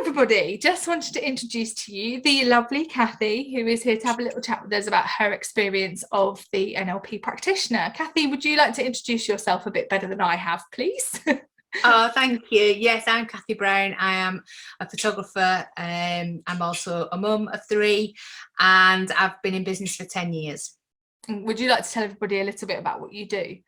everybody, just wanted to introduce to you the lovely Cathy, who is here to have a little chat with us about her experience of the NLP practitioner. Cathy, would you like to introduce yourself a bit better than I have, please? Oh, thank you. Yes, I'm Cathy Brown. I am a photographer. I'm also a mum of 3, and I've been in business for 10 years. Would you like to tell everybody a little bit about what you do?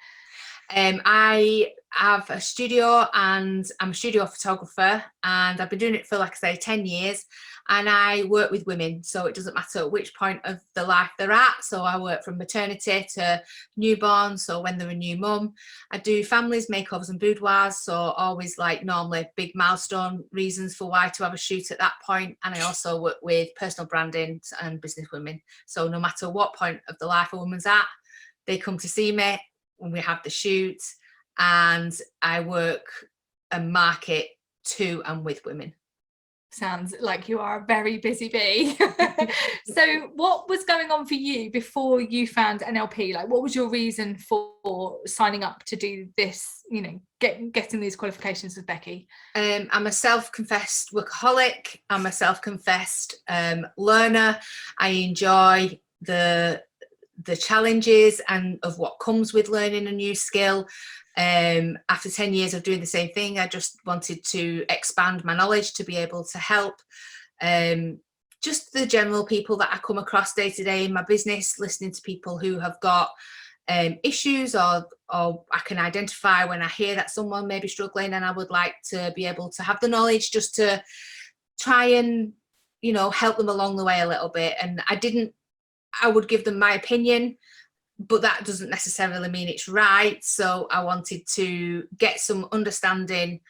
I have a studio, and I'm a studio photographer, and I've been doing it for, like I say, 10 years, and I work with women, so it doesn't matter which point of the life they're at. So I work from maternity to newborn, so when they're a new mum. I do families, makeovers and boudoirs, so always like normally big milestone reasons for why to have a shoot at that point. And I also work with personal branding and business women, so no matter what point of the life a woman's at, they come to see me when we have the shoot, and I work and market to and with women. Sounds like you are a very busy bee. So what was going on for you before you found NLP? Like, what was your reason for signing up to do this, you know, getting these qualifications with Becky? I'm a self-confessed workaholic. I'm a self-confessed learner. I enjoy the challenges and of what comes with learning a new skill. After 10 years of doing the same thing, I just wanted to expand my knowledge to be able to help just the general people that I come across day to day in my business, listening to people who have got issues, or I can identify when I hear that someone may be struggling, and I would like to be able to have the knowledge just to try and, you know, help them along the way a little bit. And I would give them my opinion, but that doesn't necessarily mean it's right. So I wanted to get some understanding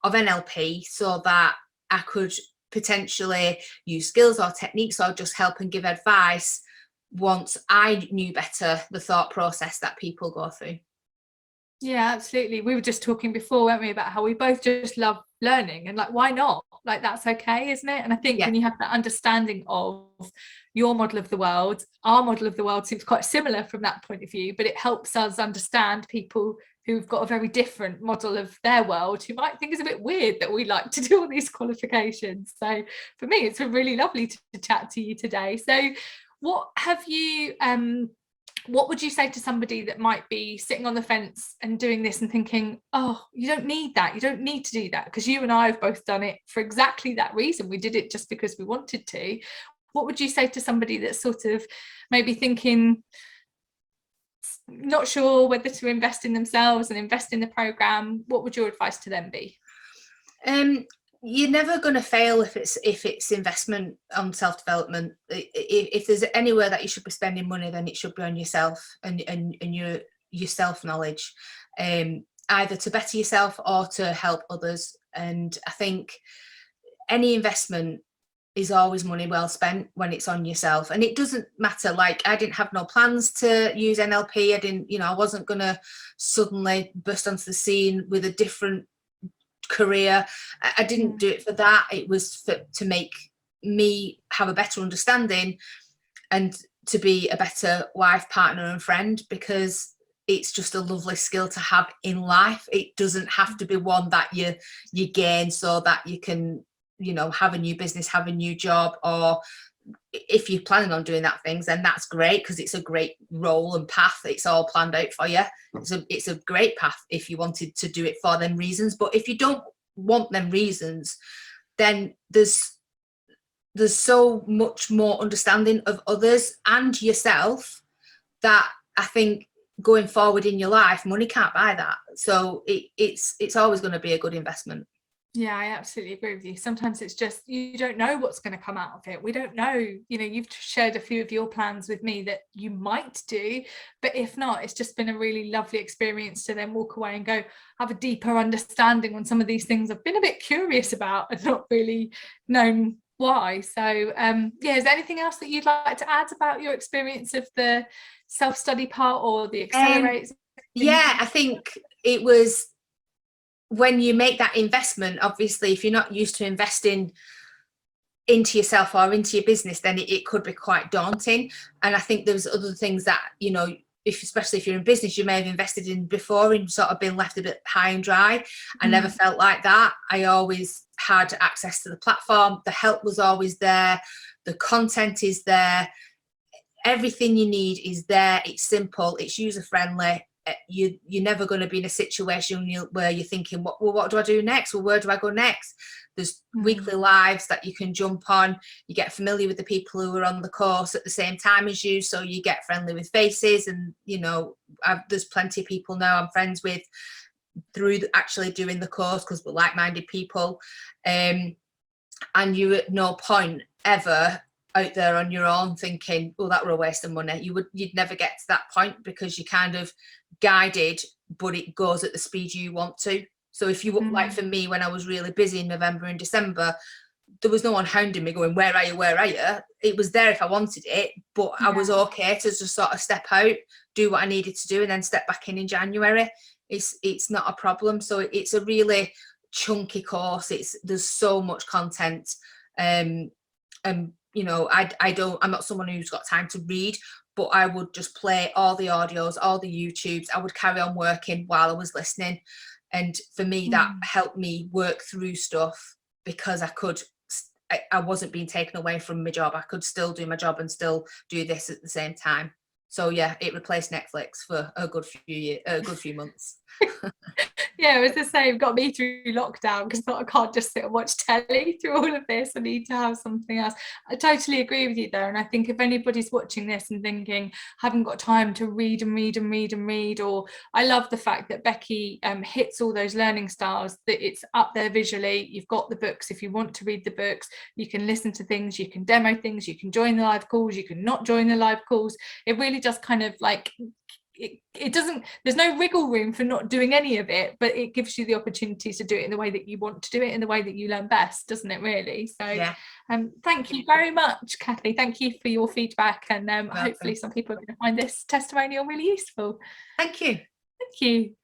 of NLP so that I could potentially use skills or techniques, or just help and give advice once I knew better the thought process that people go through. Yeah, absolutely. We were just talking before, weren't we, about how we both just love learning, and like, why not? Like, that's okay, isn't it? And I think when you have that understanding of your model of the world, our model of the world seems quite similar from that point of view, but it helps us understand people who've got a very different model of their world, who might think it's a bit weird that we like to do all these qualifications. So for me, it's really lovely to chat to you today. So what would you say to somebody that might be sitting on the fence and doing this and thinking, oh, you don't need that, you don't need to do that? Because you and I have both done it for exactly that reason. We did it just because we wanted to. What would you say to somebody that's sort of maybe thinking, not sure whether to invest in themselves and invest in the program? What would your advice to them be? You're never going to fail if it's investment on self-development. If there's anywhere that you should be spending money, then it should be on yourself and your self-knowledge, either to better yourself or to help others. And I think any investment is always money well spent when it's on yourself. And it doesn't matter, like, I didn't have no plans to use NLP. I wasn't going to suddenly burst onto the scene with a different career. I didn't do it for that. It was to make me have a better understanding and to be a better wife, partner and friend, because it's just a lovely skill to have in life. It doesn't have to be one that you gain so that you can, have a new business, have a new job, or if you're planning on doing that things, then that's great, because it's a great role and path. It's all planned out for you. It's a great path if you wanted to do it for them reasons. But if you don't want them reasons, then there's so much more understanding of others and yourself that I think going forward in your life, money can't buy that. So it's always going to be a good investment. Yeah, I absolutely agree with you. Sometimes it's just, you don't know what's going to come out of it. We don't know, you've shared a few of your plans with me that you might do, but if not, it's just been a really lovely experience to then walk away and go have a deeper understanding on some of these things I've been a bit curious about and not really known why. So is there anything else that you'd like to add about your experience of the self-study part or the accelerate? I think it was, when you make that investment, obviously, if you're not used to investing into yourself or into your business, then it could be quite daunting. And I think there's other things that, especially if you're in business, you may have invested in before and sort of been left a bit high and dry. I never felt like that. I always had access to the platform. The help was always there. The content is there. Everything you need is there. It's simple. It's user friendly. You're never going to be in a situation where you're thinking, what do I do next? Well, where do I go next? There's weekly lives that you can jump on. You get familiar with the people who are on the course at the same time as you, so you get friendly with faces. And you know, there's plenty of people now I'm friends with through actually doing the course, because we're like-minded people. And you're at no point ever out there on your own thinking, oh, that were a waste of money. You'd never get to that point, because you're kind of guided, but it goes at the speed you want to. So if you like, for me, when I was really busy in November and December, there was no one hounding me going, where are you? It was there if I wanted it, but I was okay to just sort of step out, do what I needed to do, and then step back in January. It's not a problem. So it's a really chunky course. There's so much content. And you know, I'm not someone who's got time to read, but I would just play all the audios, all the YouTubes. I would carry on working while I was listening. And for me, that helped me work through stuff, because I wasn't being taken away from my job. I could still do my job and still do this at the same time. So yeah, it replaced Netflix for a good few months. Yeah, it was the same. Got me through lockdown, because I thought I can't just sit and watch telly through all of this. I need to have something else. I totally agree with you there. And I think if anybody's watching this and thinking, haven't got time to read, or I love the fact that Becky hits all those learning styles, that it's up there visually. You've got the books. If you want to read the books, you can listen to things, you can demo things, you can join the live calls, you can not join the live calls. It really just kind of like, it doesn't, there's no wiggle room for not doing any of it, but it gives you the opportunity to do it in the way that you want to do it, in the way that you learn best, doesn't it, really? So yeah. Thank you very much, Cathy. Thank you for your feedback, and hopefully some people are going to find this testimonial really useful. Thank you. Thank you.